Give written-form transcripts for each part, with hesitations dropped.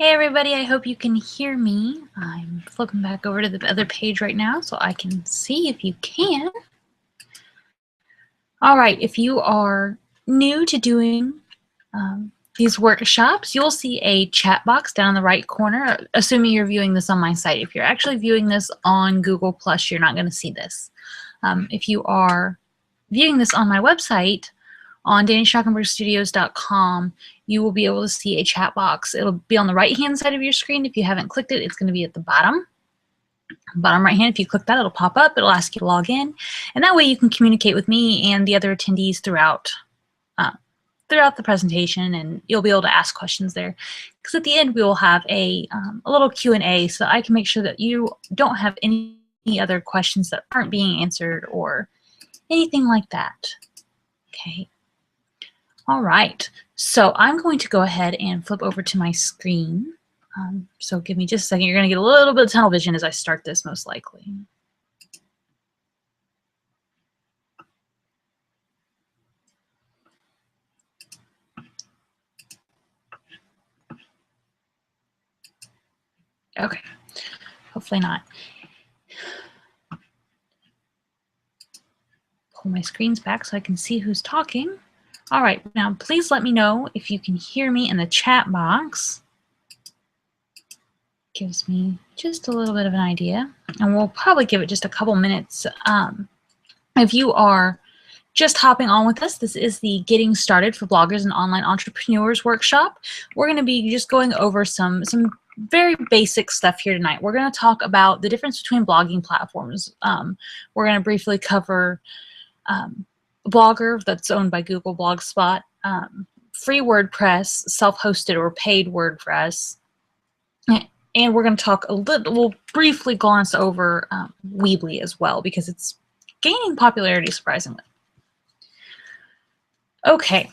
Hey everybody, I hope you can hear me. I'm flipping back over to the other page right now so I can see if you can. All right, if you are new to doing these workshops, you'll see a chat box down in the right corner, assuming you're viewing this on my site. If you're actually viewing this on Google+, you're not going to see this. If you are viewing this on my website, on DaniSchnockenbergStudios.com, you will be able to see a chat box. It'll be on the right-hand side of your screen. If you haven't clicked it, it's going to be at the bottom right hand. If you click that, it'll pop up. It'll ask you to log in, and that way you can communicate with me and the other attendees throughout the presentation, and you'll be able to ask questions there. Because at the end, we will have a little Q&A, so I can make sure that you don't have any other questions that aren't being answered or anything like that. Okay. All right, so I'm going to go ahead and flip over to my screen. So give me just a second. You're going to get a little bit of tunnel vision as I start this, most likely. Okay, hopefully not. Pull my screens back so I can see who's talking. All right, now please let me know if you can hear me in the chat box. Gives me just a little bit of an idea, and we'll probably give it just a couple minutes. If you are just hopping on with us, this is the Getting Started for Bloggers and Online Entrepreneurs workshop. We're going to be just going over some very basic stuff here tonight. We're going to talk about the difference between blogging platforms. We're going to briefly cover Blogger, that's owned by Google Blogspot, free WordPress, self-hosted or paid WordPress, and we're going to talk we'll briefly glance over Weebly as well, because it's gaining popularity surprisingly. Okay,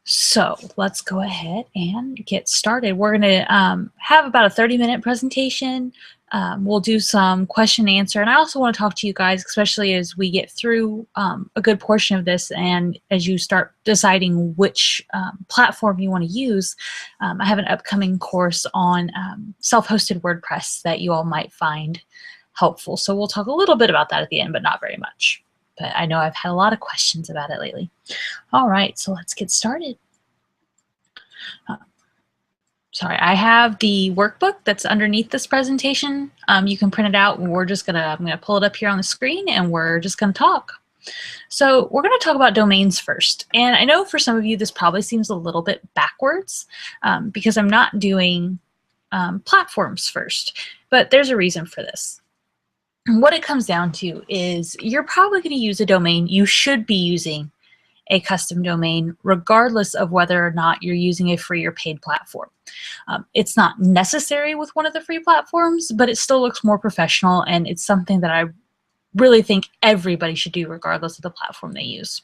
so let's go ahead and get started. We're going to have about a 30-minute presentation. We'll do some question and answer, and I also want to talk to you guys, especially as we get through a good portion of this and as you start deciding which platform you want to use. I have an upcoming course on self-hosted WordPress that you all might find helpful. So we'll talk a little bit about that at the end, but not very much. But I know I've had a lot of questions about it lately. All right, so let's get started. Sorry, I have the workbook that's underneath this presentation. You can print it out, and I'm gonna pull it up here on the screen, and we're just gonna talk. So we're gonna talk about domains first. And I know for some of you this probably seems a little bit backwards because I'm not doing platforms first, but there's a reason for this. And what it comes down to is you're probably going to use a domain. You should be using a custom domain regardless of whether or not you're using a free or paid platform. It's not necessary with one of the free platforms, but it still looks more professional, and it's something that I really think everybody should do regardless of the platform they use.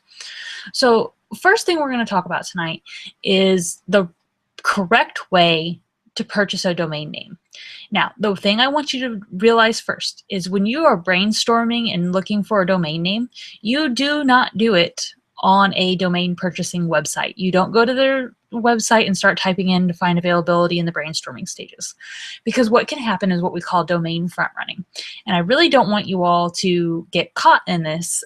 So first thing we're going to talk about tonight is the correct way to purchase a domain name. Now, the thing I want you to realize first is when you are brainstorming and looking for a domain name, you do not do it on a domain purchasing website. You don't go to their website and start typing in to find availability in the brainstorming stages. Because what can happen is what we call domain front running. And I really don't want you all to get caught in this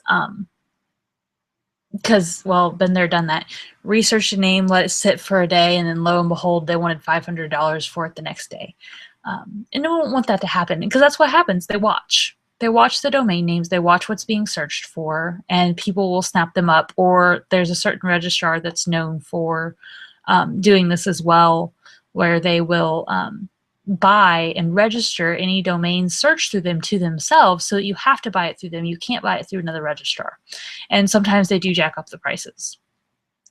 because, well, been there, done that. Research a name, let it sit for a day, and then lo and behold, they wanted $500 for it the next day. And I don't want that to happen, because that's what happens. They watch the domain names, they watch what's being searched for, and people will snap them up, or there's a certain registrar that's known for doing this as well, where they will buy and register any domain search through them to themselves, so that you have to buy it through them. You can't buy it through another registrar. And sometimes they do jack up the prices.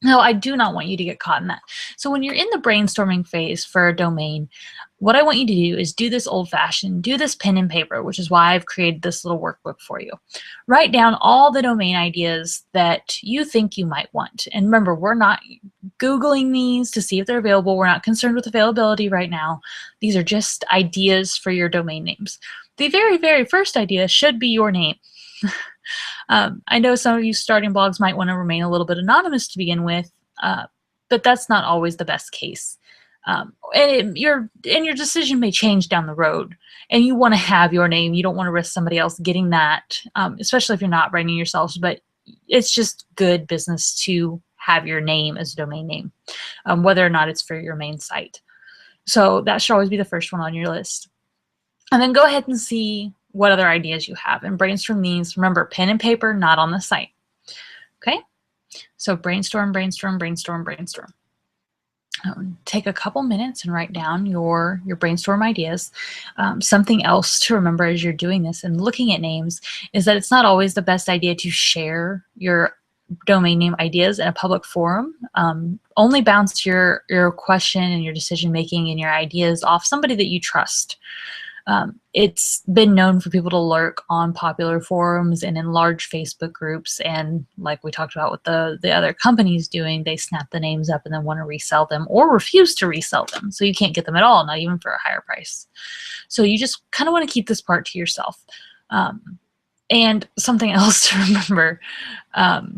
No, I do not want you to get caught in that. So when you're in the brainstorming phase for a domain, what I want you to do is do this old-fashioned, do this pen and paper, which is why I've created this little workbook for you. Write down all the domain ideas that you think you might want. And remember, we're not Googling these to see if they're available. We're not concerned with availability right now. These are just ideas for your domain names. The very, very first idea should be your name. I know some of you starting blogs might want to remain a little bit anonymous to begin with, but that's not always the best case. your decision may change down the road, and you want to have your name. You don't want to risk somebody else getting that, especially if you're not branding yourselves. But it's just good business to have your name as a domain name, whether or not it's for your main site. So that should always be the first one on your list. And then go ahead and see what other ideas you have and brainstorm these. Remember, pen and paper, not on the site. Okay? So brainstorm, brainstorm, brainstorm, brainstorm. Take a couple minutes and write down your brainstorm ideas. Something else to remember as you're doing this and looking at names is that it's not always the best idea to share your domain name ideas in a public forum. Only bounce your question and your decision making and your ideas off somebody that you trust. It's been known for people to lurk on popular forums and in large Facebook groups, and like we talked about with the other companies doing, they snap the names up and then want to resell them or refuse to resell them. So you can't get them at all, not even for a higher price. So you just kind of want to keep this part to yourself. And something else to remember,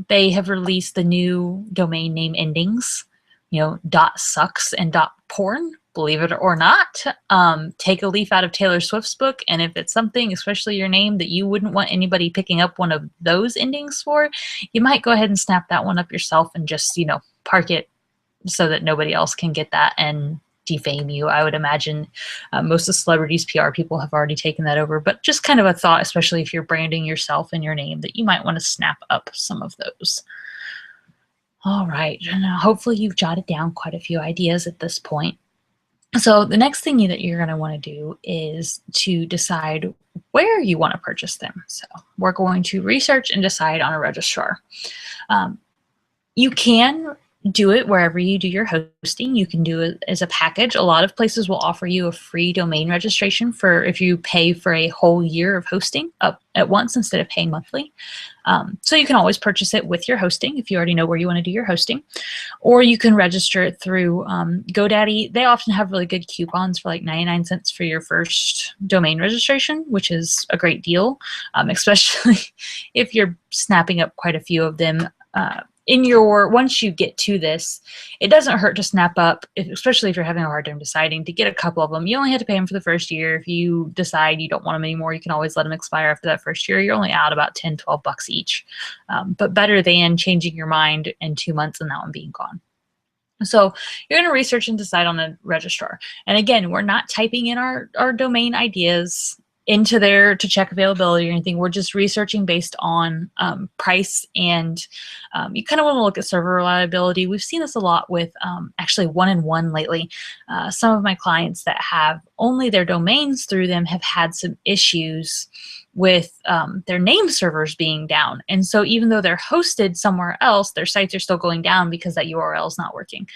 they have released the new domain name endings, .sucks and .porn. Believe it or not, take a leaf out of Taylor Swift's book, and if it's something, especially your name, that you wouldn't want anybody picking up one of those endings for, you might go ahead and snap that one up yourself and just, park it so that nobody else can get that and defame you. I would imagine most of the celebrities' PR people have already taken that over, but just kind of a thought, especially if you're branding yourself and your name, that you might want to snap up some of those. All right, now hopefully you've jotted down quite a few ideas at this point. So the next thing that you're going to want to do is to decide where you want to purchase them. So we're going to research and decide on a registrar. You can do it wherever you do your hosting. You can do it as a package. A lot of places will offer you a free domain registration for if you pay for a whole year of hosting up at once instead of paying monthly. So you can always purchase it with your hosting if you already know where you want to do your hosting, or you can register it through GoDaddy. They often have really good coupons for like 99 cents for your first domain registration, which is a great deal, especially if you're snapping up quite a few of them. Once you get to this, it doesn't hurt to snap up, especially if you're having a hard time deciding, to get a couple of them. You only have to pay them for the first year. If you decide you don't want them anymore, you can always let them expire after that first year. You're only out about 10, 12 bucks each, but better than changing your mind in 2 months and that one being gone. So you're going to research and decide on a registrar. And again, we're not typing in our domain ideas into there to check availability or anything. We're just researching based on price, and you kind of want to look at server reliability. We've seen this a lot with actually 1&1 lately. Some of my clients that have only their domains through them have had some issues with their name servers being down. And so even though they're hosted somewhere else, their sites are still going down because that URL is not working.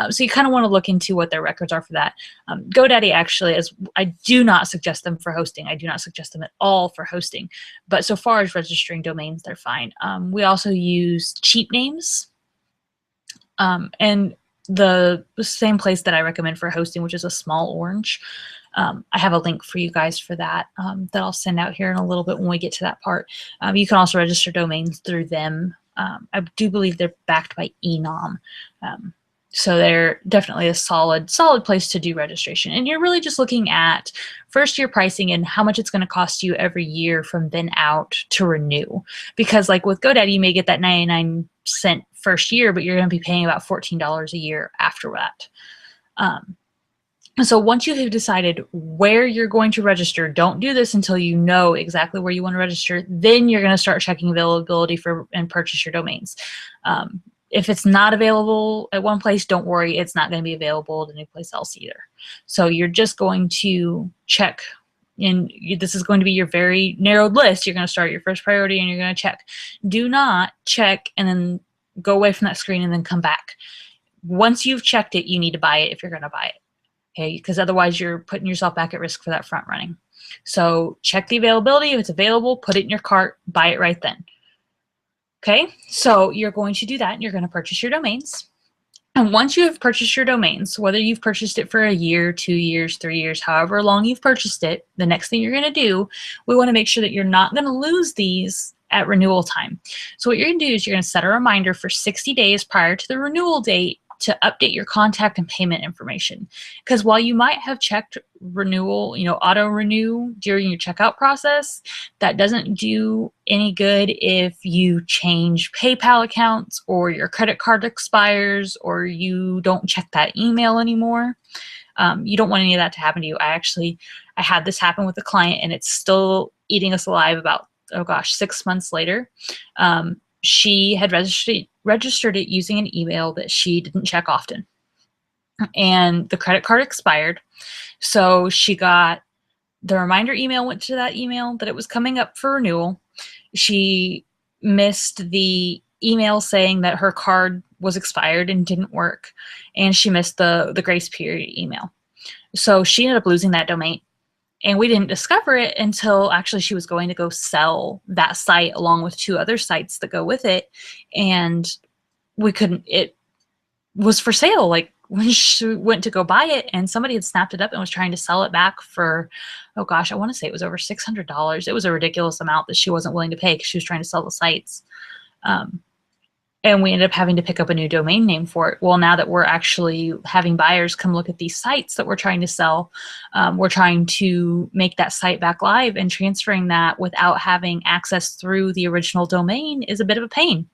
So you kind of want to look into what their records are for that. GoDaddy actually I do not suggest them for hosting. I do not suggest them at all for hosting. But so far as registering domains, they're fine. We also use Cheap Names. And the same place that I recommend for hosting, which is a Small Orange. I have a link for you guys for that that I'll send out here in a little bit when we get to that part. You can also register domains through them. I do believe they're backed by Enom. So they're definitely a solid place to do registration. And you're really just looking at first year pricing and how much it's going to cost you every year from then out to renew. Because like with GoDaddy, you may get that 99-cent first year, but you're going to be paying about $14 a year after that. So once you have decided where you're going to register, don't do this until you know exactly where you want to register. Then you're going to start checking availability and purchase your domains. If it's not available at one place, don't worry. It's not going to be available at any place else either. So you're just going to check, and this is going to be your very narrowed list. You're going to start your first priority and you're going to check. Do not check and then go away from that screen and then come back. Once you've checked it, you need to buy it if you're going to buy it. Okay, because otherwise you're putting yourself back at risk for that front running. So check the availability. If it's available, put it in your cart, buy it right then. Okay, so you're going to do that and you're going to purchase your domains. And once you have purchased your domains, whether you've purchased it for a year, 2 years, 3 years, however long you've purchased it, the next thing you're going to do, we want to make sure that you're not going to lose these at renewal time. So what you're going to do is you're going to set a reminder for 60 days prior to the renewal date to update your contact and payment information. Because while you might have checked renewal, auto renew during your checkout process, that doesn't do any good if you change PayPal accounts or your credit card expires or you don't check that email anymore. You don't want any of that to happen to you. I had this happen with a client, and it's still eating us alive about, 6 months later. She had registered it using an email that she didn't check often. And the credit card expired. So she got the reminder email, went to that email that it was coming up for renewal. She missed the email saying that her card was expired and didn't work. And she missed the grace period email. So she ended up losing that domain. And we didn't discover it until actually she was going to go sell that site along with 2 other sites that go with it. And it was for sale. Like when she went to go buy it, and somebody had snapped it up and was trying to sell it back for, I want to say it was over $600. It was a ridiculous amount that she wasn't willing to pay because she was trying to sell the sites. And we ended up having to pick up a new domain name for it. Well, now that we're actually having buyers come look at these sites that we're trying to sell, we're trying to make that site back live, and transferring that without having access through the original domain is a bit of a pain.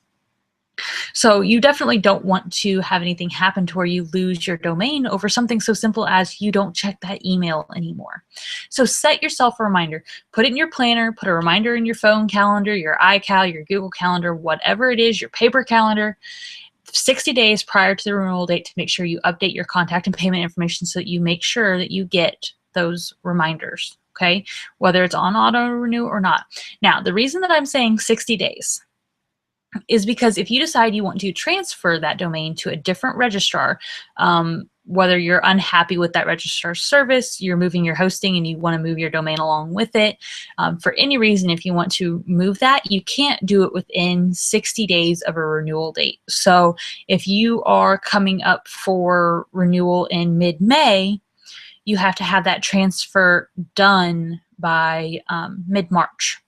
So you definitely don't want to have anything happen to where you lose your domain over something so simple as you don't check that email anymore. So set yourself a reminder. Put it in your planner, put a reminder in your phone calendar, your iCal, your Google Calendar, whatever it is, your paper calendar, 60 days prior to the renewal date to make sure you update your contact and payment information so that you make sure that you get those reminders, okay? Whether it's on auto renew or not. Now, the reason that I'm saying 60 days is because if you decide you want to transfer that domain to a different registrar, whether you're unhappy with that registrar's service, you're moving your hosting and you want to move your domain along with it, for any reason, if you want to move that, you can't do it within 60 days of a renewal date. So if you are coming up for renewal in mid-May, you have to have that transfer done by mid-March.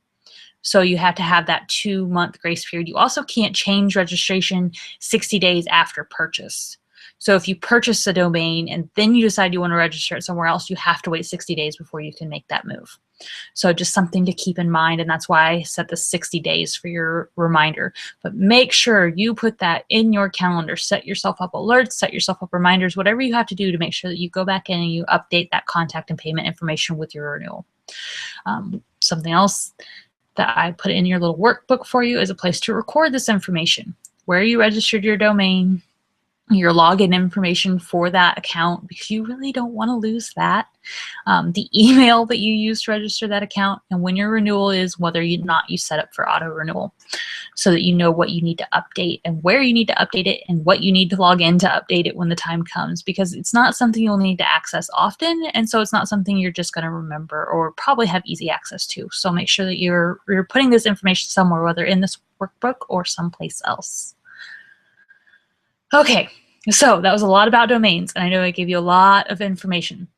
So you have to have that 2-month grace period. You also can't change registration 60 days after purchase. So if you purchase a domain and then you decide you want to register it somewhere else, you have to wait 60 days before you can make that move. So just something to keep in mind, and that's why I set the 60 days for your reminder. But make sure you put that in your calendar. Set yourself up alerts, set yourself up reminders, whatever you have to do to make sure that you go back in and you update that contact and payment information with your renewal. Something else that I put in your little workbook for you is a place to record this information, where you registered your domain, your login information for that account, because you really don't want to lose that, the email that you use to register that account, and when your renewal is, whether or not you set up for auto renewal, so that you know what you need to update and where you need to update it and what you need to log in to update it when the time comes, because it's not something you'll need to access often, and so it's not something you're just going to remember or probably have easy access to. So make sure that you're putting this information somewhere, whether in this workbook or someplace else. Okay, so that was a lot about domains, and I know I gave you a lot of information.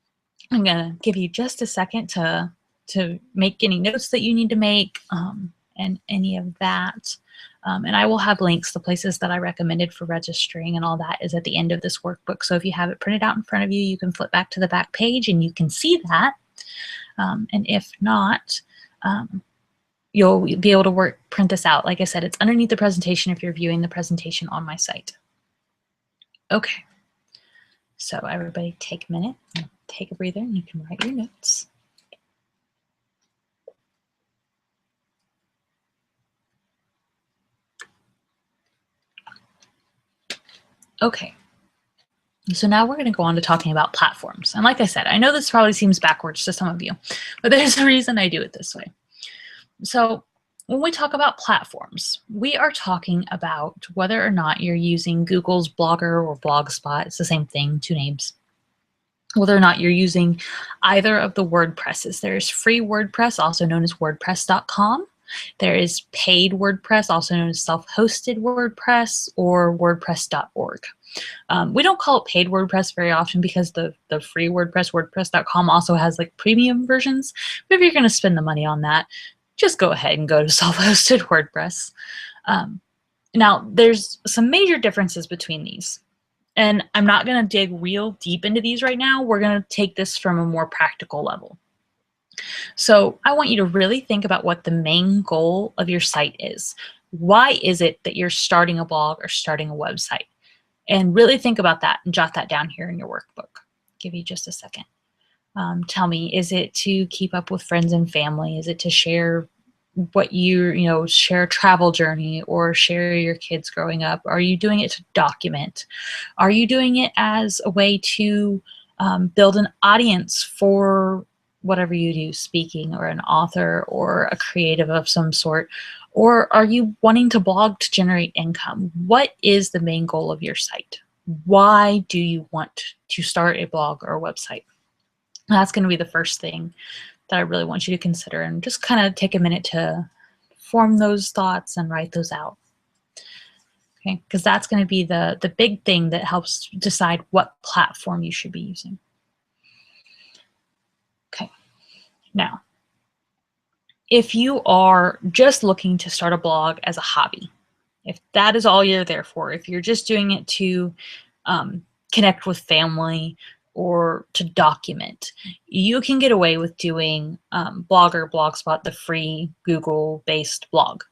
I'm gonna give you just a second to make any notes that you need to make, and any of that. And I will have links to places that I recommended for registering, and all that is at the end of this workbook. So if you have it printed out in front of you, you can flip back to the back page and you can see that. And if not, you'll be able to print this out. Like I said, it's underneath the presentation if you're viewing the presentation on my site. Okay, so everybody take a minute, take a breather, and you can write your notes. Okay, so now we're going to go on to talking about platforms. And like I said, I know this probably seems backwards to some of you, but there's a reason I do it this way. So when we talk about platforms, we are talking about whether or not you're using Google's Blogger or Blogspot. It's the same thing, 2 names. Whether or not you're using either of the WordPresses. There's free WordPress, also known as WordPress.com. There is paid WordPress, also known as self-hosted WordPress, or WordPress.org. We don't call it paid WordPress very often because the free WordPress, WordPress.com, also has like premium versions. But if you're going to spend the money on that, just go ahead and go to self-hosted WordPress. Now, there's some major differences between these. And I'm not going to dig real deep into these right now. We're going to take this from a more practical level. So I want you to really think about what the main goal of your site is. Why is it that you're starting a blog or starting a website? And really think about that and jot that down here in your workbook. Give you just a second. Tell me, is it to keep up with friends and family? Is it to share what share a travel journey or share your kids growing up? Are you doing it to document? Are you doing it as a way to build an audience for whatever you do, speaking or an author or a creative of some sort? Or are you wanting to blog to generate income? What is the main goal of your site? Why do you want to start a blog or a website? That's going to be the first thing that I really want you to consider, and just kind of take a minute to form those thoughts and write those out. Okay, because that's going to be the big thing that helps decide what platform you should be using. Okay, now, if you are just looking to start a blog as a hobby, if that is all you're there for, if you're just doing it to connect with family or to document, you can get away with doing Blogger, Blogspot, the free Google-based blog,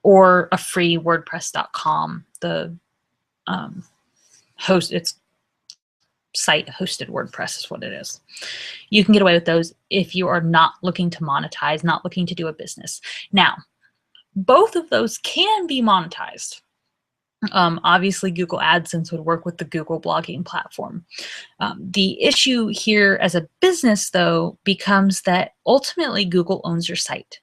or a free WordPress.com, the its site hosted WordPress is what it is. You can get away with those if you are not looking to monetize, not looking to do a business. Now, both of those can be monetized. Obviously, Google AdSense would work with the Google blogging platform. The issue here as a business, though, becomes that ultimately Google owns your site.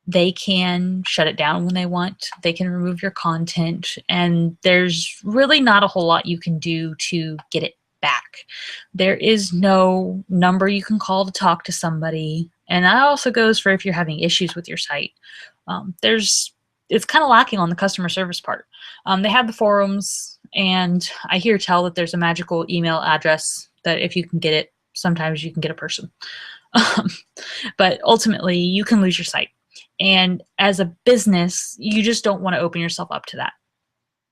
They can shut it down when they want. They can remove your content, and there's really not a whole lot you can do to get it back. There is no number you can call to talk to somebody, and that also goes for if you're having issues with your site. It's kind of lacking on the customer service part. They have the forums, and I hear tell that there's a magical email address that if you can get it, sometimes you can get a person. But ultimately, you can lose your site. And as a business, you just don't want to open yourself up to that.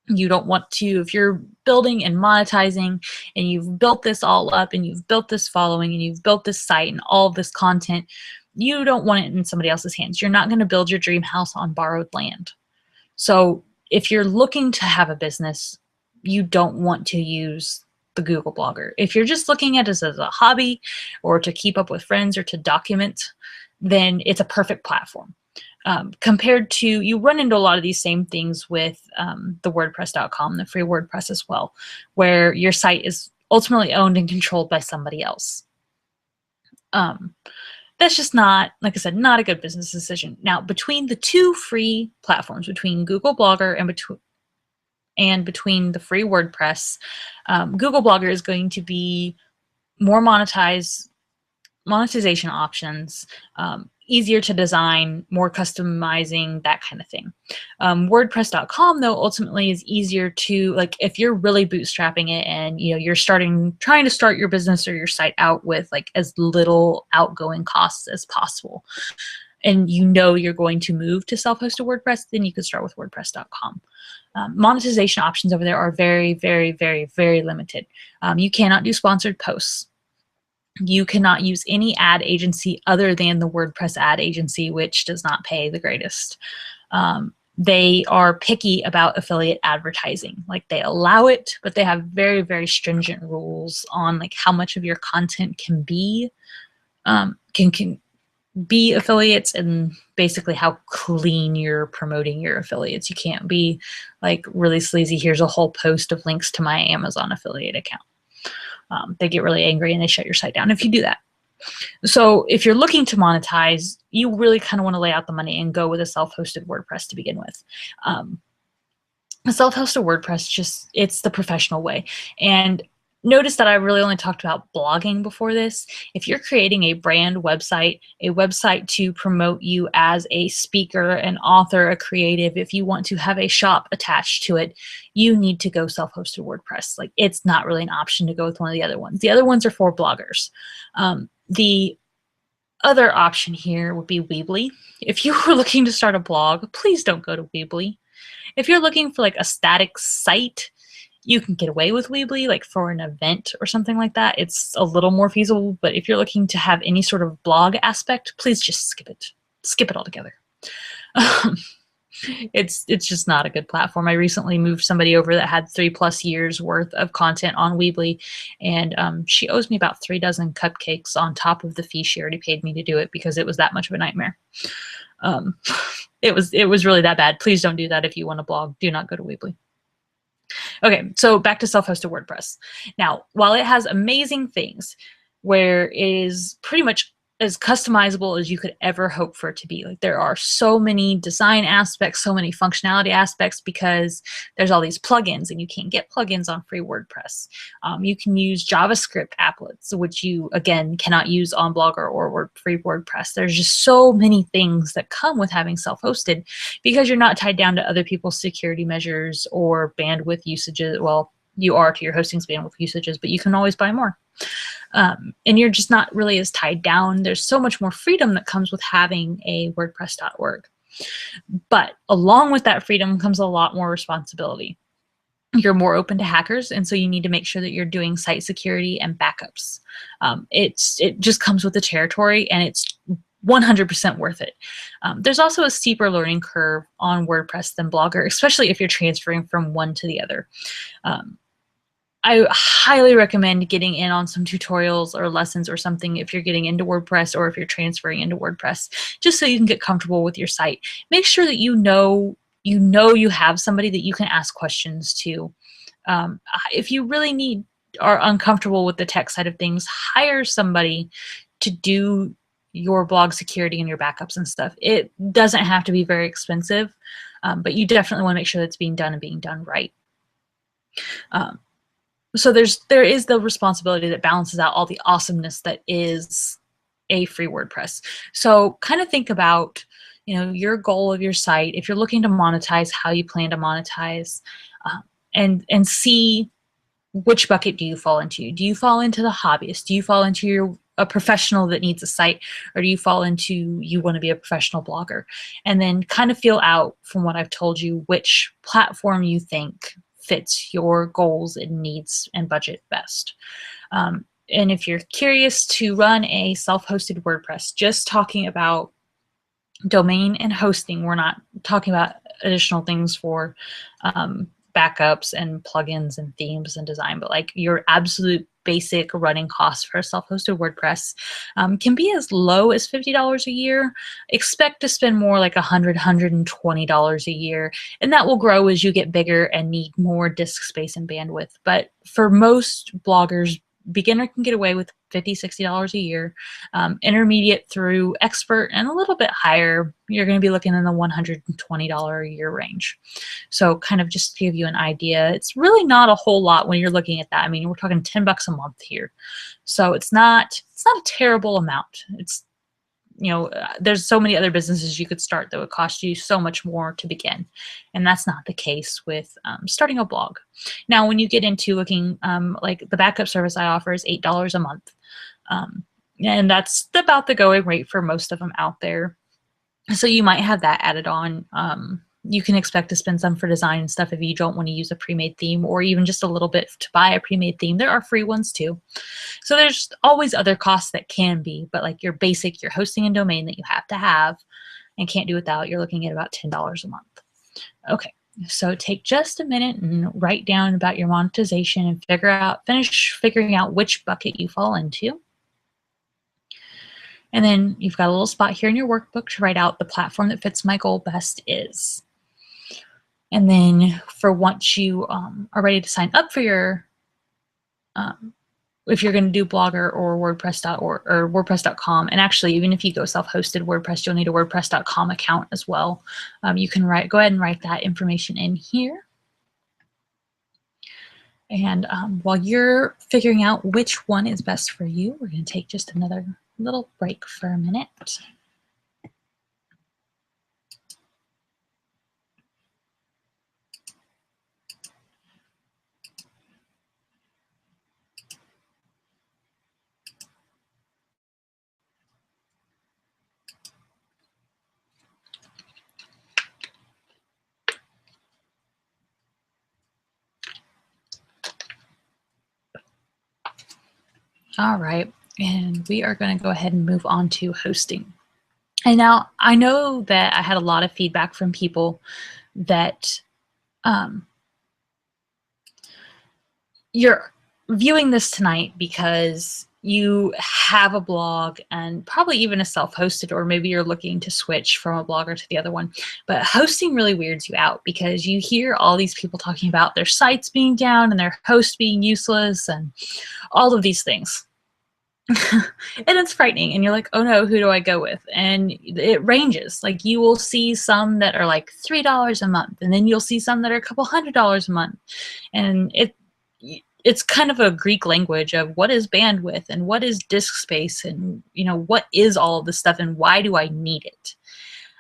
You don't want to, if you're building and monetizing and you've built this all up and you've built this following and you've built this site and all of this content, you don't want it in somebody else's hands. You're not going to build your dream house on borrowed land. So if you're looking to have a business, you don't want to use the Google Blogger. If you're just looking at it as a hobby or to keep up with friends or to document, then it's a perfect platform. Compared to, you run into a lot of these same things with the WordPress.com, the free WordPress as well, where your site is ultimately owned and controlled by somebody else. That's just not, like I said, not a good business decision. Now, between the two free platforms, between Google Blogger and between the free WordPress, Google Blogger is going to be more monetization options, easier to design, more customizing, that kind of thing. WordPress.com, though, ultimately is easier to, like, if you're really bootstrapping it and you're trying to start your business or your site out with like as little outgoing costs as possible, and you're going to move to self-hosted WordPress, then you could start with WordPress.com. Monetization options over there are very, very, very, very limited. You cannot do sponsored posts. You cannot use any ad agency other than the WordPress ad agency, which does not pay the greatest. They are picky about affiliate advertising. Like, they allow it, but they have very, very stringent rules on like how much of your content can be affiliates, and basically how clean you're promoting your affiliates. You can't be like really sleazy, here's a whole post of links to my Amazon affiliate account. They get really angry and they shut your site down if you do that. So if you're looking to monetize, you really kind of want to lay out the money and go with a self-hosted WordPress to begin with. A self-hosted WordPress, it's the professional way. And notice that I really only talked about blogging before this. If you're creating a brand website, a website to promote you as a speaker, an author, a creative, if you want to have a shop attached to it, you need to go self-hosted WordPress. Like, it's not really an option to go with one of the other ones. The other ones are for bloggers. The other option here would be Weebly. If you were looking to start a blog, please don't go to Weebly. If you're looking for like a static site, You can get away with Weebly, like for an event or something like that. It's a little more feasible, but if you're looking to have any sort of blog aspect, please just skip it. Skip it altogether. It's just not a good platform. I recently moved somebody over that had 3+ years worth of content on Weebly, and she owes me about 3 dozen cupcakes on top of the fee she already paid me to do it because it was that much of a nightmare. Um, it was really that bad. Please don't do that if you want to blog. Do not go to Weebly. Okay, so back to self-hosted WordPress. Now, while it has amazing things where it is pretty much as customizable as you could ever hope for it to be. Like there are so many design aspects, so many functionality aspects because there's all these plugins and you can't get plugins on free WordPress. You can use JavaScript applets, which you, again, cannot use on Blogger or free WordPress. There's just so many things that come with having self-hosted because you're not tied down to other people's security measures or bandwidth usages. Well, you are to your hosting's bandwidth usages, but you can always buy more. And you're just not really as tied down. There's so much more freedom that comes with having a WordPress.org. But along with that freedom comes a lot more responsibility. You're more open to hackers, and so you need to make sure that you're doing site security and backups. It just comes with the territory, and it's 100% worth it. There's also a steeper learning curve on WordPress than Blogger, especially if you're transferring from one to the other. I highly recommend getting in on some tutorials or lessons or something if you're getting into WordPress or if you're transferring into WordPress, just so you can get comfortable with your site. Make sure that you know you have somebody that you can ask questions to. If you really are uncomfortable with the tech side of things, hire somebody to do your blog security and your backups and stuff. It doesn't have to be very expensive, but you definitely want to make sure that's being done and being done right. So there is the responsibility that balances out all the awesomeness that is a free WordPress. So kind of think about, your goal of your site. If you're looking to monetize, how you plan to monetize, and see which bucket do you fall into. Do you fall into the hobbyist? Do you fall into a professional that needs a site, or do you fall into you want to be a professional blogger? And then kind of feel out from what I've told you which platform you think fits your goals and needs and budget best. And if you're curious to run a self-hosted WordPress, just talking about domain and hosting, we're not talking about additional things for backups and plugins and themes and design, but like your absolute basic running costs for a self-hosted WordPress can be as low as $50 a year. Expect to spend more like $100, $120 a year, and that will grow as you get bigger and need more disk space and bandwidth. But for most bloggers, beginner can get away with $50, $60 a year. Intermediate through expert and a little bit higher, you're going to be looking in the $120 a year range. So kind of just to give you an idea, it's really not a whole lot when you're looking at that. I mean, we're talking $10 a month here. So it's not a terrible amount. It's, there's so many other businesses you could start that would cost you so much more to begin. And that's not the case with starting a blog. Now, when you get into looking, like the backup service I offer is $8 a month. And that's about the going rate for most of them out there. So you might have that added on. You can expect to spend some for design and stuff if you don't want to use a pre-made theme, or even just a little bit to buy a pre-made theme. There are free ones too. So there's always other costs that can be, but like your hosting and domain that you have to have and can't do without, you're looking at about $10 a month. Okay, so take just a minute and write down about your monetization and finish figuring out which bucket you fall into. And then you've got a little spot here in your workbook to write out the platform that fits my goal best is. And then for once you are ready to sign up for your, if you're going to do Blogger or WordPress.org or WordPress.com, and actually even if you go self-hosted WordPress, you'll need a WordPress.com account as well. You can go ahead and write that information in here. And while you're figuring out which one is best for you, we're going to take just another little break for a minute. All right, and we are going to go ahead and move on to hosting. And now I know that I had a lot of feedback from people that you're viewing this tonight because you have a blog and probably even a self-hosted, or maybe you're looking to switch from a blogger to the other one. But hosting really weirds you out because you hear all these people talking about their sites being down and their host being useless and all of these things. And it's frightening, and you're like, oh no, who do I go with? And it ranges. Like, you will see some that are like $3 a month, and then you'll see some that are a couple $100s a month. And it's kind of a Greek language of what is bandwidth and what is disk space, and what is all of this stuff, and why do I need it?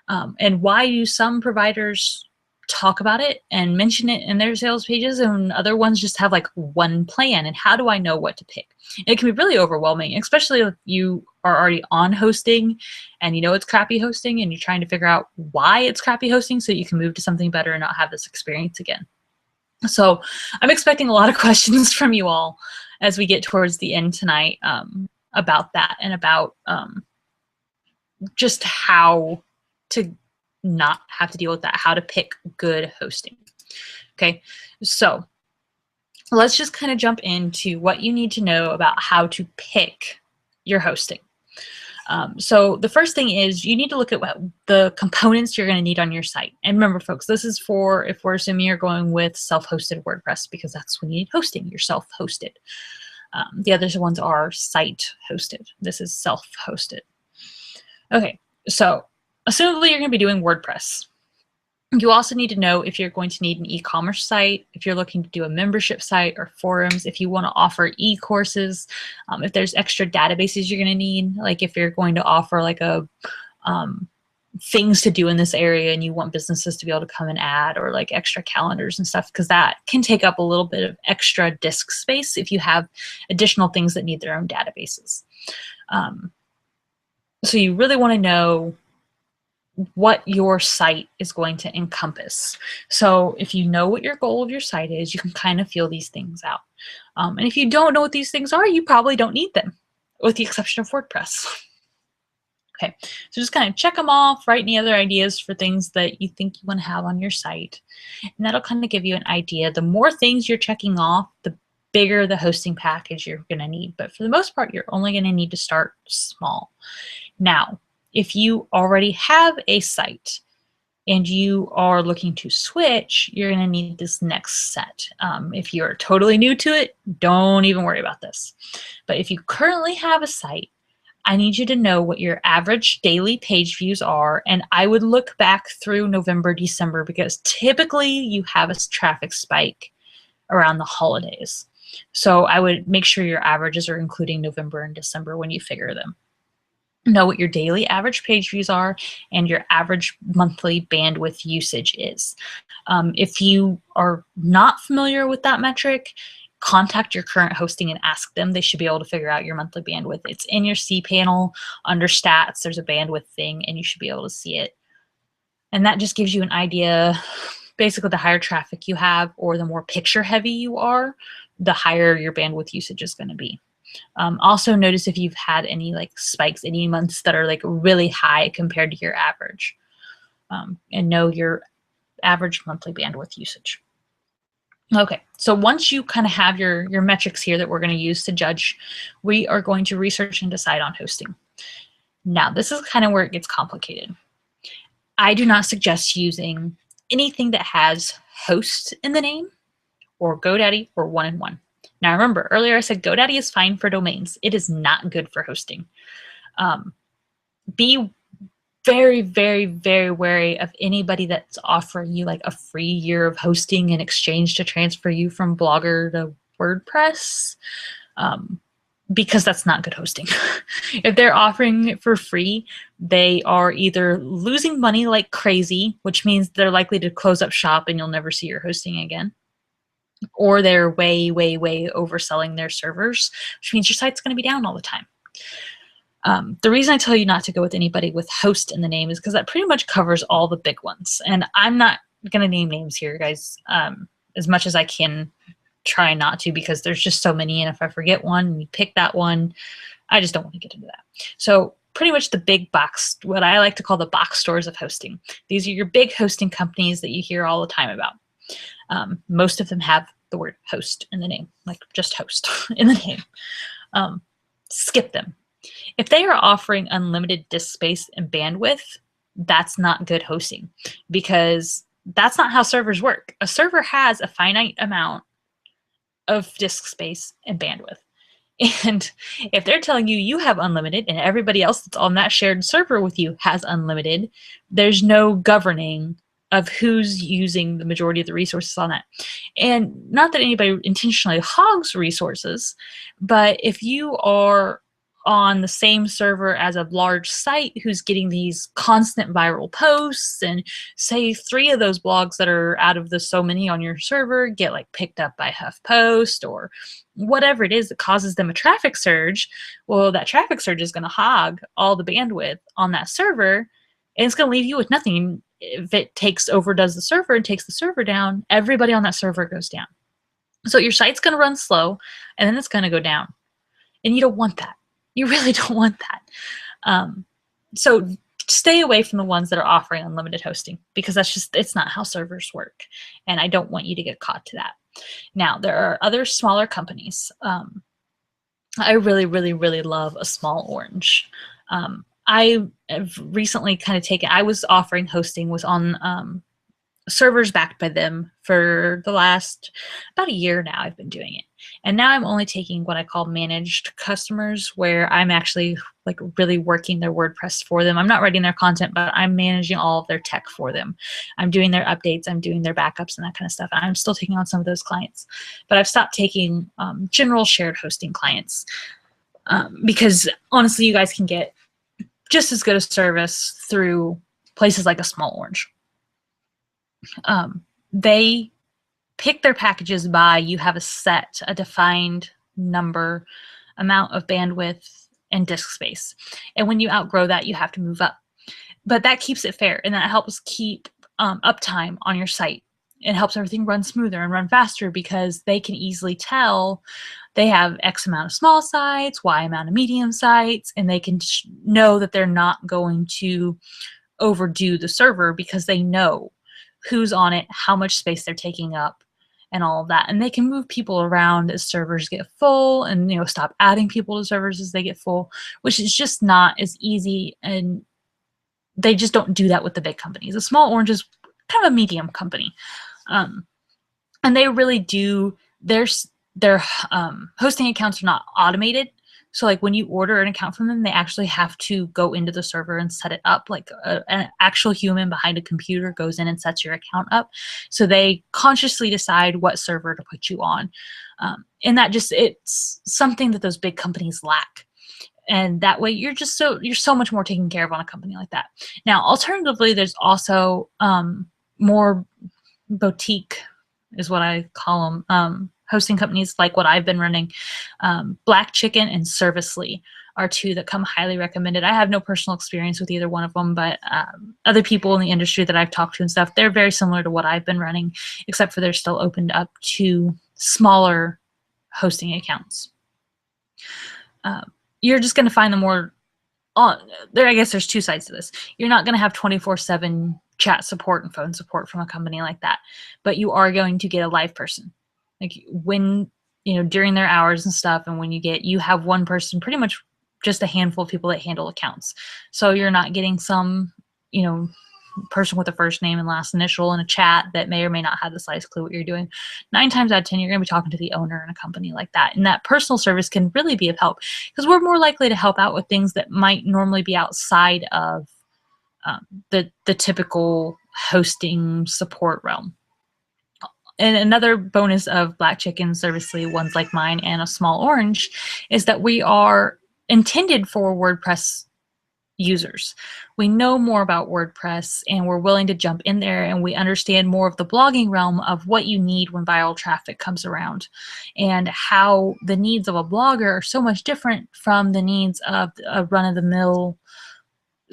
And why do some providers talk about it and mention it in their sales pages, and other ones just have like one plan? And how do I know what to pick? And it can be really overwhelming, especially if you are already on hosting and it's crappy hosting, and you're trying to figure out why it's crappy hosting so you can move to something better and not have this experience again. So I'm expecting a lot of questions from you all as we get towards the end tonight about that, and about just how to not have to deal with that, how to pick good hosting. Okay, so let's just kind of jump into what you need to know about how to pick your hosting. So the first thing is you need to look at what the components you're going to need on your site. And remember, folks, this is for if we're assuming you're going with self-hosted WordPress, because that's when you need hosting. You're self-hosted. The other ones are site-hosted. This is self-hosted. Okay, so assumably you're going to be doing WordPress. You also need to know if you're going to need an e-commerce site, if you're looking to do a membership site or forums, if you want to offer e-courses, if there's extra databases you're going to need, like if you're going to offer like a things to do in this area and you want businesses to be able to come and add, or like extra calendars and stuff, because that can take up a little bit of extra disk space if you have additional things that need their own databases. So you really want to know what your site is going to encompass. So if you know what your goal of your site is, you can kind of feel these things out. And if you don't know what these things are, you probably don't need them, with the exception of WordPress. Okay, so just kind of check them off, write any other ideas for things that you think you want to have on your site. And that'll kind of give you an idea. The more things you're checking off, the bigger the hosting package you're going to need. But for the most part, you're only going to need to start small. Now, if you already have a site and you are looking to switch, you're going to need this next set. If you're totally new to it, don't even worry about this. But if you currently have a site, I need you to know what your average daily page views are. And I would look back through November, December, because typically you have a traffic spike around the holidays. So I would make sure your averages are including November and December when you figure them. Know what your daily average page views are and your average monthly bandwidth usage is. If you are not familiar with that metric, contact your current hosting and ask them. They should be able to figure out your monthly bandwidth. It's in your cPanel under stats. There's a bandwidth thing, and you should be able to see it. And that just gives you an idea. Basically, the higher traffic you have, or the more picture heavy you are, the higher your bandwidth usage is going to be. Also notice if you've had any like spikes, any months that are like really high compared to your average, and know your average monthly bandwidth usage. Okay, so once you kind of have your metrics here that we're going to use to judge, we are going to research and decide on hosting. Now, this is kind of where it gets complicated. I do not suggest using anything that has host in the name, or GoDaddy, or one-in-one. Now remember, earlier I said GoDaddy is fine for domains. It is not good for hosting. Be very, very, very wary of anybody that's offering you like a free year of hosting in exchange to transfer you from Blogger to WordPress, because that's not good hosting. If they're offering it for free, they are either losing money like crazy, which means they're likely to close up shop and you'll never see your hosting again, or they're way, way, way overselling their servers, which means your site's going to be down all the time. The reason I tell you not to go with anybody with host in the name is because that pretty much covers all the big ones. And I'm not going to name names here, guys, as much as I can try not to because there's just so many. And if I forget one and you pick that one, I just don't want to get into that. So pretty much the big box, what I like to call the box stores of hosting. These are your big hosting companies that you hear all the time about. Most of them have the word host in the name, like just host in the name. Skip them. If they are offering unlimited disk space and bandwidth, that's not good hosting because that's not how servers work. A server has a finite amount of disk space and bandwidth. And if they're telling you you have unlimited and everybody else that's on that shared server with you has unlimited, there's no governing of who's using the majority of the resources on that. And not that anybody intentionally hogs resources, but if you are on the same server as a large site who's getting these constant viral posts, and say 3 of those blogs that are out of the so many on your server get like picked up by HuffPost or whatever it is that causes them a traffic surge, well, that traffic surge is going to hog all the bandwidth on that server, and it's going to leave you with nothing. If it overdoes the server and takes the server down, everybody on that server goes down. So your site's going to run slow, and then it's going to go down. And you don't want that. You really don't want that. So stay away from the ones that are offering unlimited hosting because it's not how servers work. And I don't want you to get caught to that. Now, there are other smaller companies. I really, really, really love a Small Orange. I have recently I was offering hosting, was on servers backed by them for the last about a year now. I've been doing it. And now I'm only taking what I call managed customers, where I'm actually like really working their WordPress for them. I'm not writing their content, but I'm managing all of their tech for them. I'm doing their updates, I'm doing their backups and that kind of stuff. And I'm still taking on some of those clients, but I've stopped taking general shared hosting clients because honestly, you guys can get just as good a service through places like a Small Orange. They pick their packages by you have a defined amount of bandwidth and disk space. And when you outgrow that, you have to move up. But that keeps it fair, and that helps keep uptime on your site. It helps everything run smoother and run faster because they can easily tell they have X amount of small sites, Y amount of medium sites, and they can know that they're not going to overdo the server because they know who's on it, how much space they're taking up, and all of that. And they can move people around as servers get full and stop adding people to servers as they get full, which is just not as easy. And they just don't do that with the big companies. A Small Orange is kind of a medium company. And they really do, their hosting accounts are not automated. So like when you order an account from them, they actually have to go into the server and set it up. Like an actual human behind a computer goes in and sets your account up. So they consciously decide what server to put you on. And it's something that those big companies lack. And that way you're so much more taken care of on a company like that. Now, alternatively, there's also more boutique is what I call them. Hosting companies like what I've been running. Black Chicken and Servicely are 2 that come highly recommended. I have no personal experience with either one of them, but other people in the industry that I've talked to and stuff, they're very similar to what I've been running, except for they're still opened up to smaller hosting accounts. You're just going to find the more there. I guess there's 2 sides to this. You're not going to have 24/7 chat support and phone support from a company like that, but you are going to get a live person. Like when, during their hours and stuff, and when you have one person, pretty much just a handful of people that handle accounts. So you're not getting some, person with a first name and last initial in a chat that may or may not have the slightest clue what you're doing. 9 times out of 10, you're going to be talking to the owner in a company like that. And that personal service can really be of help because we're more likely to help out with things that might normally be outside of the typical hosting support realm. And another bonus of Black Chicken, Servicely, ones like mine, and a Small Orange is that we are intended for WordPress users. We know more about WordPress and we're willing to jump in there, and we understand more of the blogging realm of what you need when viral traffic comes around and how the needs of a blogger are so much different from the needs of a run-of-the-mill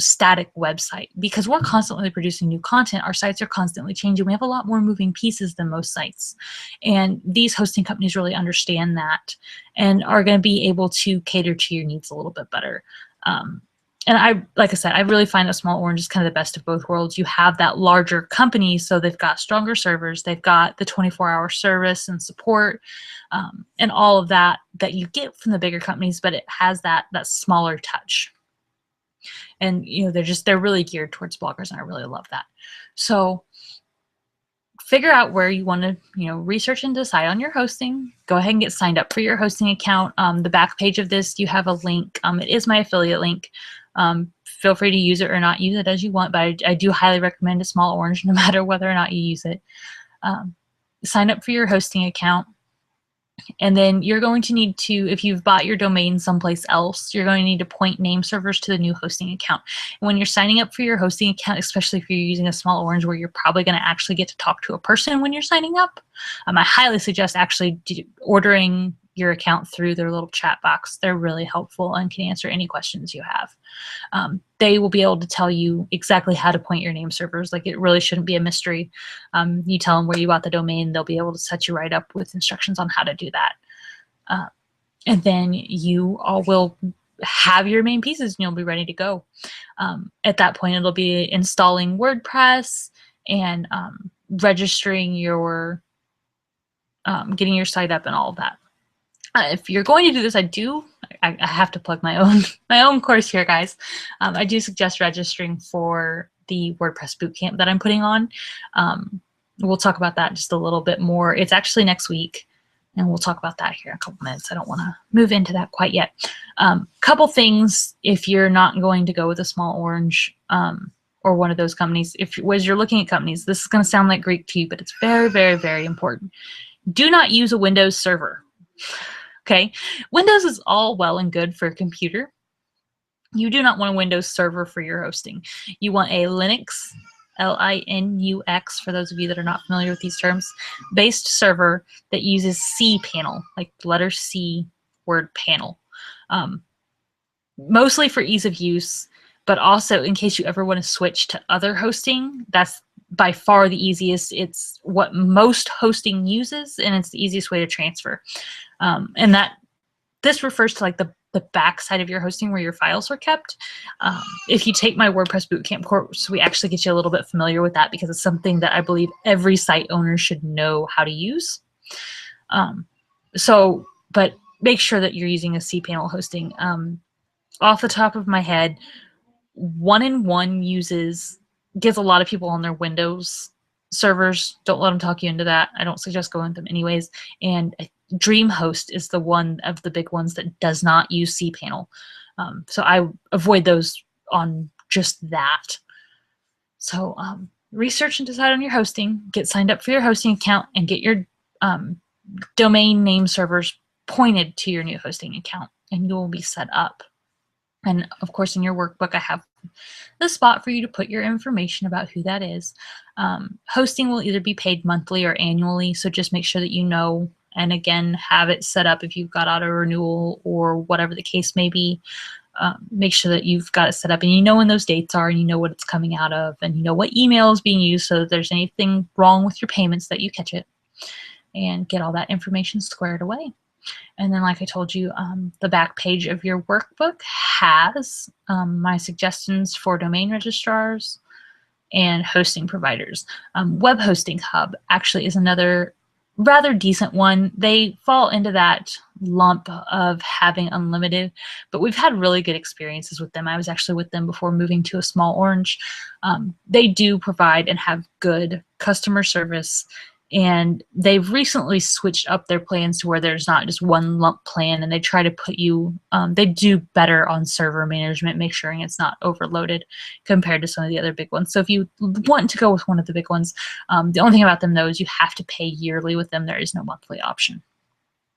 static website, because we're constantly producing new content. Our sites are constantly changing. We have a lot more moving pieces than most sites. And these hosting companies really understand that and are going to be able to cater to your needs a little bit better. And like I said, I really find that Small Orange is kind of the best of both worlds. You have that larger company, so they've got stronger servers, they've got the 24-hour service and support, and all of that you get from the bigger companies, but it has that smaller touch. And they're really geared towards bloggers, and I really love that. So figure out where you want to research and decide on your hosting. Go ahead and get signed up for your hosting account. The back page of this, you have a link. It is my affiliate link. Feel free to use it or not use it as you want, but I do highly recommend a Small Orange no matter whether or not you use it. Sign up for your hosting account. And then you're going to need to, if you've bought your domain someplace else, you're going to need to point name servers to the new hosting account. And when you're signing up for your hosting account, especially if you're using a Small Orange where you're probably going to actually get to talk to a person when you're signing up, I highly suggest actually ordering your account through their little chat box. They're really helpful and can answer any questions you have. They will be able to tell you exactly how to point your name servers. Like, it really shouldn't be a mystery. You tell them where you bought the domain, they'll be able to set you right up with instructions on how to do that. And then you all will have your main pieces and you'll be ready to go. At that point, it'll be installing WordPress and registering your, getting your site up and all of that. If you're going to do this, I have to plug my own course here, guys. I do suggest registering for the WordPress bootcamp that I'm putting on. We'll talk about that just a little bit more. It's actually next week, and we'll talk about that here in a couple minutes. I don't want to move into that quite yet. Couple things if you're not going to go with a Small Orange or one of those companies. As you're looking at companies, this is going to sound like Greek to you, but it's very, very, very important. Do not use a Windows server. Okay, Windows is all well and good for a computer. You do not want a Windows server for your hosting. You want a Linux, Linux, for those of you that are not familiar with these terms, based server that uses cPanel, like the letter C, word panel. Mostly for ease of use, but also in case you ever want to switch to other hosting. That's by far the easiest. It's what most hosting uses, and it's the easiest way to transfer. And this refers to like the back side of your hosting where your files are kept. If you take my WordPress Bootcamp course, we actually get you a little bit familiar with that because it's something that I believe every site owner should know how to use. But make sure that you're using a cPanel hosting. Off the top of my head, 1&1 gives a lot of people on their Windows servers. Don't let them talk you into that. I don't suggest going with them anyways. And DreamHost is the one of the big ones that does not use cPanel. So I avoid those on just that. So research and decide on your hosting, get signed up for your hosting account, and get your domain name servers pointed to your new hosting account, and you will be set up. And of course, in your workbook, I have the spot for you to put your information about who that is. Hosting will either be paid monthly or annually, so just make sure that you know, and again, have it set up if you've got auto renewal or whatever the case may be. Make sure that you've got it set up and you know when those dates are and you know what it's coming out of and you know what email is being used, so that if there's anything wrong with your payments that you catch it and get all that information squared away. And then, like I told you, the back page of your workbook has my suggestions for domain registrars and hosting providers. Web Hosting Hub actually is another rather decent one. They fall into that lump of having unlimited, but we've had really good experiences with them. I was actually with them before moving to a Small Orange. They do provide and have good customer service, and they've recently switched up their plans to where there's not just one lump plan, and they try to put you, they do better on server management, make sure it's not overloaded compared to some of the other big ones. So if you want to go with one of the big ones, the only thing about them though is you have to pay yearly with them. There is no monthly option.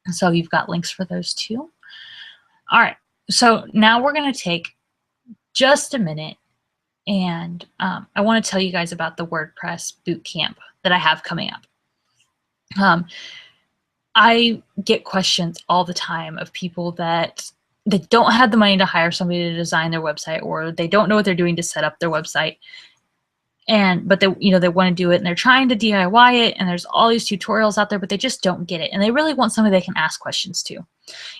So you've got links for those too. All right, so now we're gonna take just a minute and I wanna tell you guys about the WordPress Bootcamp that I have coming up. I get questions all the time of people that they don't have the money to hire somebody to design their website, or they don't know what they're doing to set up their website. But they, they want to do it, and they're trying to DIY it, and there's all these tutorials out there, but they just don't get it. And they really want somebody they can ask questions to.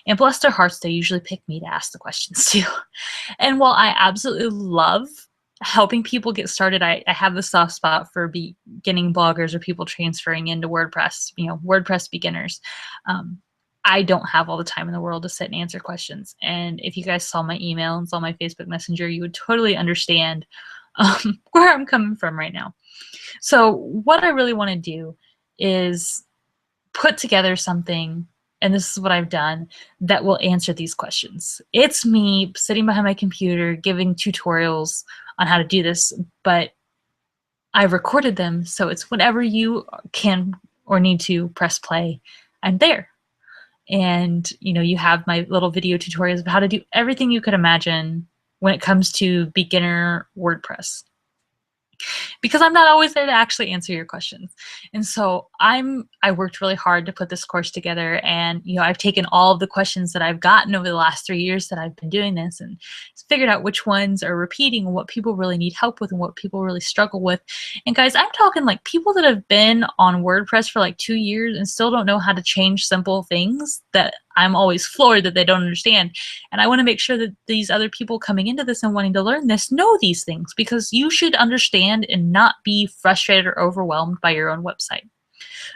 And bless their hearts, they usually pick me to ask the questions to. And while I absolutely love helping people get started, I have the soft spot for beginning bloggers or people transferring into WordPress, WordPress beginners. I don't have all the time in the world to sit and answer questions. And if you guys saw my email and saw my Facebook Messenger, you would totally understand where I'm coming from right now. So what I really want to do is put together something, and this is what I've done, that will answer these questions. It's me sitting behind my computer giving tutorials on how to do this, but I've recorded them, so it's whenever you can or need to press play, I'm there. And you have my little video tutorials of how to do everything you could imagine when it comes to beginner WordPress. Because I'm not always there to actually answer your questions. And so I worked really hard to put this course together, and I've taken all of the questions that I've gotten over the last 3 years that I've been doing this and figured out which ones are repeating and what people really need help with and what people really struggle with. And guys, I'm talking like people that have been on WordPress for like 2 years and still don't know how to change simple things that I'm always floored that they don't understand. And I want to make sure that these other people coming into this and wanting to learn this know these things, because you should understand and not be frustrated or overwhelmed by your own website.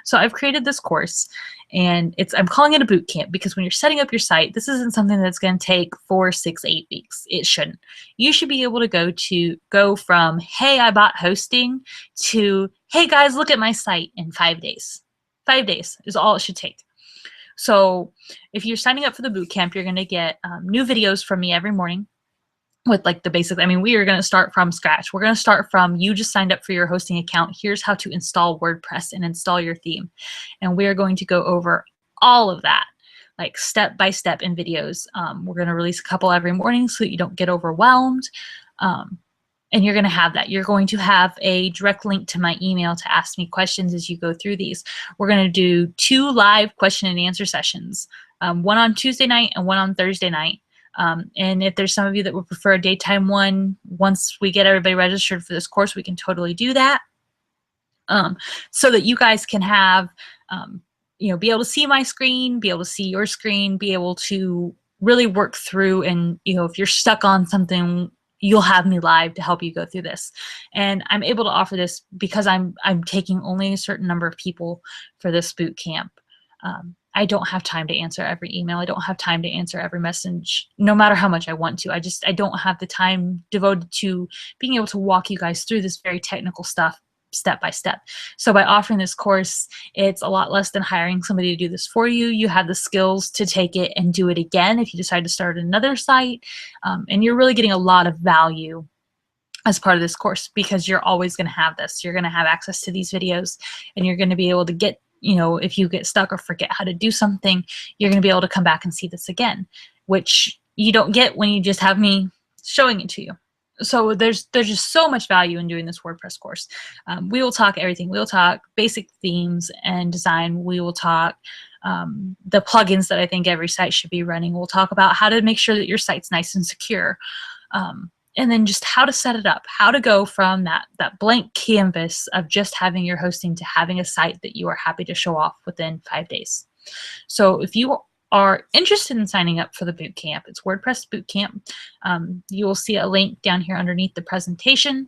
So I've created this course, and I'm calling it a boot camp, because when you're setting up your site, this isn't something that's going to take 4, 6, 8 weeks. It shouldn't. You should be able to go from, hey, I bought hosting, to, hey guys, look at my site in 5 days. 5 days is all it should take. So if you're signing up for the bootcamp, you're going to get new videos from me every morning with like the basics. I mean, we are going to start from scratch. We're going to start from, you just signed up for your hosting account. Here's how to install WordPress and install your theme. And we are going to go over all of that, like step by step in videos. We're going to release a couple every morning so that you don't get overwhelmed. And you're going to have that. You're going to have a direct link to my email to ask me questions as you go through these. We're going to do 2 live question and answer sessions, one on Tuesday night and one on Thursday night. And if there's some of you that would prefer a daytime one, once we get everybody registered for this course, we can totally do that. So that you guys can have, be able to see my screen, be able to see your screen, be able to really work through, and, if you're stuck on something, you'll have me live to help you go through this. And I'm able to offer this because I'm taking only a certain number of people for this boot camp. I don't have time to answer every email. I don't have time to answer every message, no matter how much I want to. I don't have the time devoted to being able to walk you guys through this very technical stuff step by step. So by offering this course, it's a lot less than hiring somebody to do this for you. You have the skills to take it and do it again if you decide to start another site. And you're really getting a lot of value as part of this course, because you're always going to have this. You're going to have access to these videos, and you're going to be able to get, if you get stuck or forget how to do something, you're going to be able to come back and see this again, which you don't get when you just have me showing it to you. So there's just so much value in doing this WordPress course. We will talk everything. We will talk basic themes and design. We will talk the plugins that I think every site should be running. We'll talk about how to make sure that your site's nice and secure. And then just how to set it up, how to go from that blank canvas of just having your hosting to having a site that you are happy to show off within 5 days. So if you are interested in signing up for the boot camp, it's WordPress Bootcamp. You will see a link down here underneath the presentation.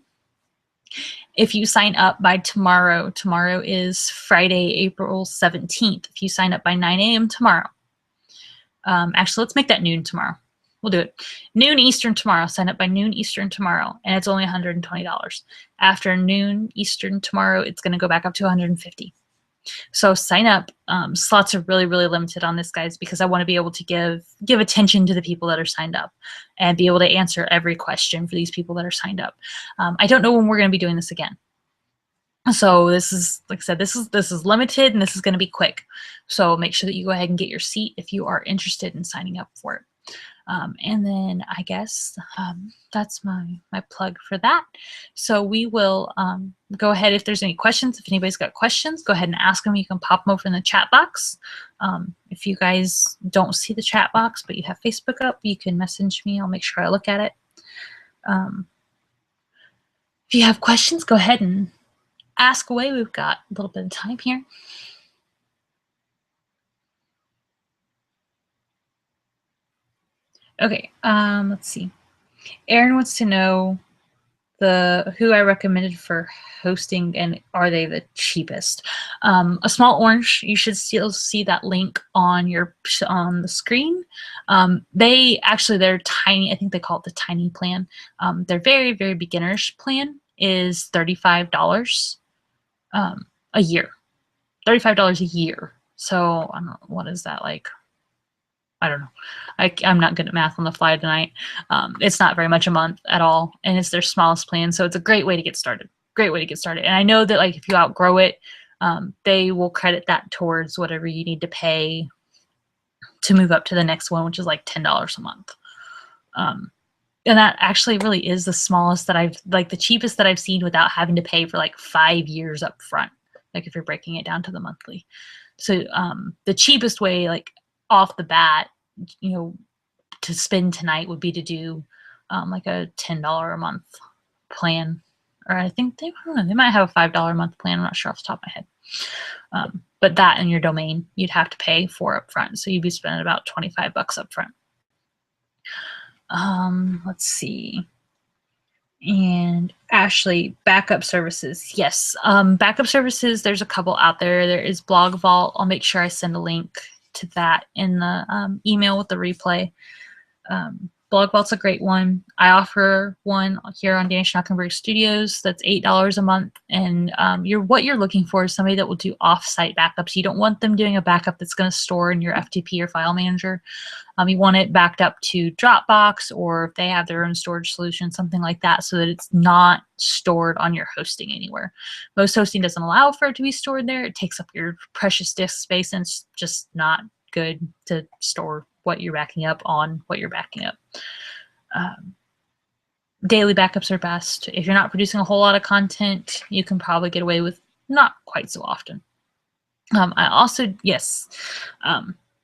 If you sign up by tomorrow is Friday, April 17th. If you sign up by 9 a.m. tomorrow, actually, let's make that noon tomorrow. We'll do it. Noon Eastern tomorrow. Sign up by noon Eastern tomorrow, and it's only $120. After noon Eastern tomorrow, it's going to go back up to $150. So sign up. Slots are really, really limited on this, guys, because I want to be able to give attention to the people that are signed up and be able to answer every question for these people that are signed up. I don't know when we're going to be doing this again. So this is, like I said, this is limited, and this is going to be quick. So make sure that you go ahead and get your seat if you are interested in signing up for it. And then I guess that's my plug for that. So we will go ahead. If there's any questions, if anybody's got questions, go ahead and ask them. You can pop them over in the chat box. If you guys don't see the chat box, but you have Facebook up, you can message me. I'll make sure I look at it. If you have questions, go ahead and ask away. We've got a little bit of time here. Okay, let's see. Aaron wants to know who I recommended for hosting and are they the cheapest. A Small Orange, you should still see that link on the screen. They're tiny. I think they call it the tiny plan. Their very, very beginners plan is $35 a year. $35 a year. So I don't know, what is that like? I don't know. I'm not good at math on the fly tonight. It's not very much a month at all, and it's their smallest plan, so it's a great way to get started. Great way to get started. And I know that like if you outgrow it, they will credit that towards whatever you need to pay to move up to the next one, which is like $10 a month. And that actually really is the smallest that the cheapest that I've seen without having to pay for like 5 years up front. Like if you're breaking it down to the monthly. So the cheapest way, like off the bat, to spend tonight would be to do like a $10 a month plan. Or I think they might have a $5 a month plan. I'm not sure off the top of my head. But that and your domain, you'd have to pay for up front. So you'd be spending about $25 up front. Let's see. And Ashley, backup services. Yes, backup services, there's a couple out there. There is Blog Vault. I'll make sure I send a link to that in the email with the replay. Blog Vault's a great one. I offer one here on Danny Schnockenberg Studios that's $8 a month. And what you're looking for is somebody that will do off-site backups. You don't want them doing a backup that's going to store in your FTP or file manager. You want it backed up to Dropbox, or if they have their own storage solution, something like that, so that it's not stored on your hosting anywhere. Most hosting doesn't allow for it to be stored there. It takes up your precious disk space, and it's just not good to store what you're backing up on what you're backing up. Daily backups are best. If you're not producing a whole lot of content, you can probably get away with not quite so often.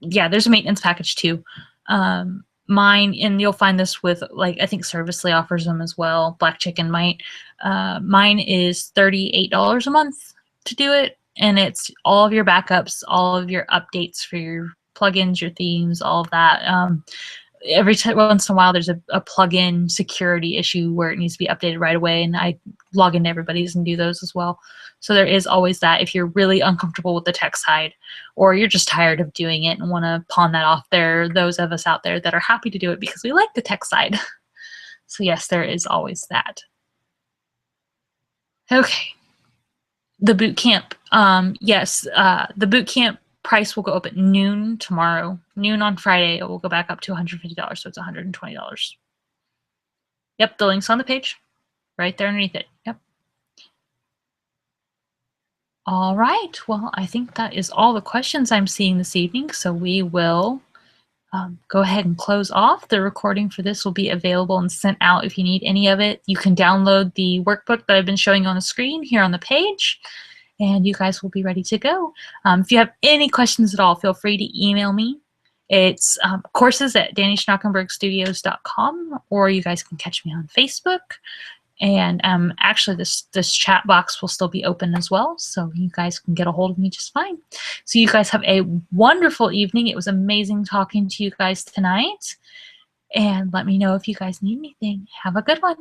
There's a maintenance package too. Mine, and you'll find this with, like, I think Servicely offers them as well. Black Chicken might. Mine is $38 a month to do it, and it's all of your backups, all of your updates for your plugins, your themes, all of that. Every once in a while, there's a plugin security issue where it needs to be updated right away, and I log into everybody's and do those as well. So there is always that if you're really uncomfortable with the tech side, or you're just tired of doing it and want to pawn that off. There are those of us out there that are happy to do it because we like the tech side. So yes, there is always that. Okay. The boot camp. The boot camp price will go up at noon tomorrow. Noon on Friday, it will go back up to $150, so it's $120. Yep, the link's on the page, right there underneath it. Yep. All right, well, I think that is all the questions I'm seeing this evening, so we will go ahead and close off. The recording for this will be available and sent out if you need any of it. You can download the workbook that I've been showing on the screen here on the page, and you guys will be ready to go. If you have any questions at all, feel free to email me. It's courses at DannySchnockenbergStudios.com, or you guys can catch me on Facebook. And actually, this chat box will still be open as well, so you guys can get a hold of me just fine. So you guys have a wonderful evening. It was amazing talking to you guys tonight. And let me know if you guys need anything. Have a good one.